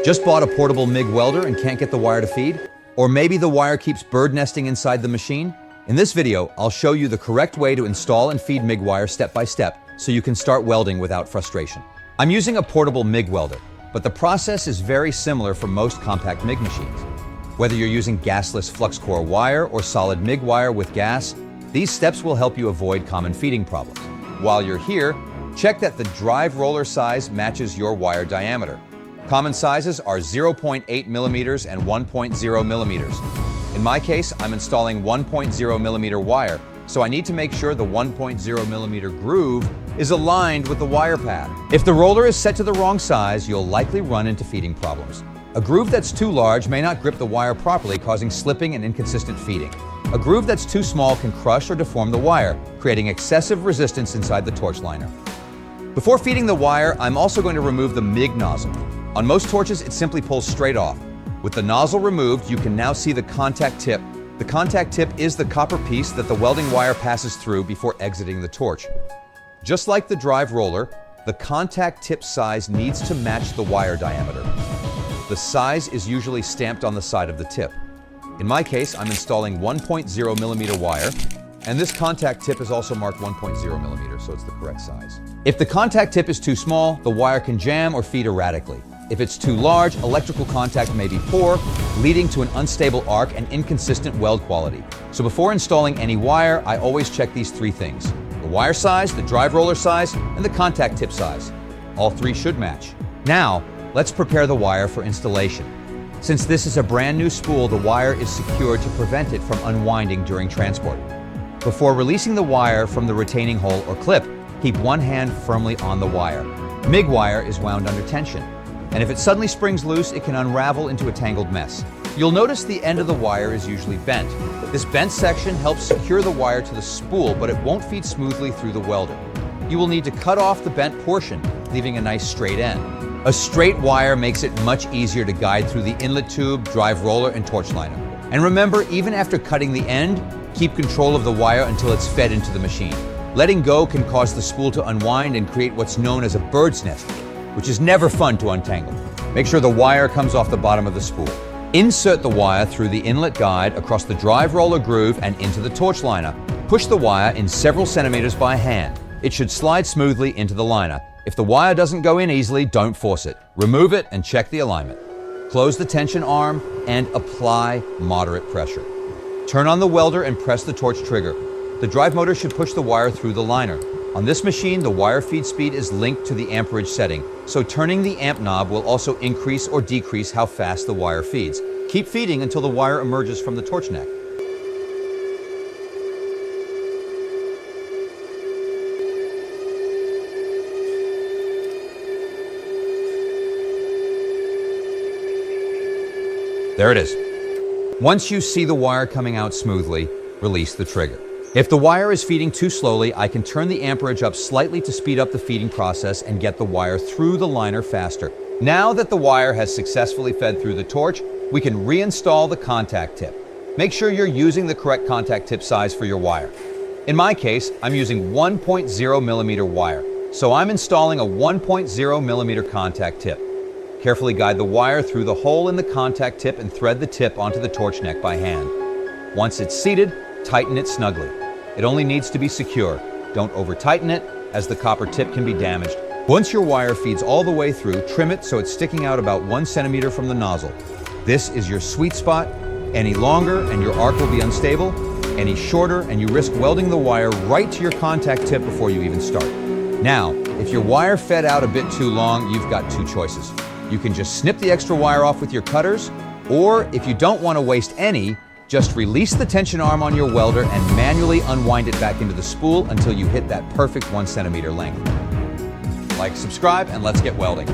Just bought a portable MIG welder and can't get the wire to feed? Or maybe the wire keeps bird nesting inside the machine? In this video, I'll show you the correct way to install and feed MIG wire step by step so you can start welding without frustration. I'm using a portable MIG welder, but the process is very similar for most compact MIG machines. Whether you're using gasless flux-core wire or solid MIG wire with gas, these steps will help you avoid common feeding problems. While you're here, check that the drive roller size matches your wire diameter. Common sizes are 0.8 millimeters and 1.0 millimeters. In my case, I'm installing 1.0 millimeter wire, so I need to make sure the 1.0 millimeter groove is aligned with the wire pad. If the roller is set to the wrong size, you'll likely run into feeding problems. A groove that's too large may not grip the wire properly, causing slipping and inconsistent feeding. A groove that's too small can crush or deform the wire, creating excessive resistance inside the torch liner. Before feeding the wire, I'm also going to remove the MIG nozzle. On most torches, it simply pulls straight off. With the nozzle removed, you can now see the contact tip. The contact tip is the copper piece that the welding wire passes through before exiting the torch. Just like the drive roller, the contact tip size needs to match the wire diameter. The size is usually stamped on the side of the tip. In my case, I'm installing 1.0 millimeter wire, and this contact tip is also marked 1.0 millimeters, so it's the correct size. If the contact tip is too small, the wire can jam or feed erratically. If it's too large, electrical contact may be poor, leading to an unstable arc and inconsistent weld quality. So before installing any wire, I always check these three things: the wire size, the drive roller size, and the contact tip size. All three should match. Now, let's prepare the wire for installation. Since this is a brand new spool, the wire is secured to prevent it from unwinding during transport. Before releasing the wire from the retaining hole or clip, keep one hand firmly on the wire. MIG wire is wound under tension, and if it suddenly springs loose, it can unravel into a tangled mess. You'll notice the end of the wire is usually bent. This bent section helps secure the wire to the spool, but it won't feed smoothly through the welder. You will need to cut off the bent portion, leaving a nice straight end. A straight wire makes it much easier to guide through the inlet tube, drive roller, and torch liner. And remember, even after cutting the end, keep control of the wire until it's fed into the machine. Letting go can cause the spool to unwind and create what's known as a bird's nest, which is never fun to untangle. Make sure the wire comes off the bottom of the spool. Insert the wire through the inlet guide across the drive roller groove and into the torch liner. Push the wire in several centimeters by hand. It should slide smoothly into the liner. If the wire doesn't go in easily, don't force it. Remove it and check the alignment. Close the tension arm and apply moderate pressure. Turn on the welder and press the torch trigger. The drive motor should push the wire through the liner. On this machine, the wire feed speed is linked to the amperage setting, so turning the amp knob will also increase or decrease how fast the wire feeds. Keep feeding until the wire emerges from the torch neck. There it is. Once you see the wire coming out smoothly, release the trigger. If the wire is feeding too slowly, I can turn the amperage up slightly to speed up the feeding process and get the wire through the liner faster. Now that the wire has successfully fed through the torch, we can reinstall the contact tip. Make sure you're using the correct contact tip size for your wire. In my case, I'm using 1.0 millimeter wire, so I'm installing a 1.0 millimeter contact tip. Carefully guide the wire through the hole in the contact tip and thread the tip onto the torch neck by hand. Once it's seated, tighten it snugly. It only needs to be secure. Don't over-tighten it, as the copper tip can be damaged. Once your wire feeds all the way through, trim it so it's sticking out about 1 centimeter from the nozzle. This is your sweet spot. Any longer and your arc will be unstable. Any shorter and you risk welding the wire right to your contact tip before you even start. Now, if your wire fed out a bit too long, you've got two choices. You can just snip the extra wire off with your cutters, or if you don't want to waste any, just release the tension arm on your welder and manually unwind it back into the spool until you hit that perfect 1 centimeter length. Like, subscribe, and let's get welding.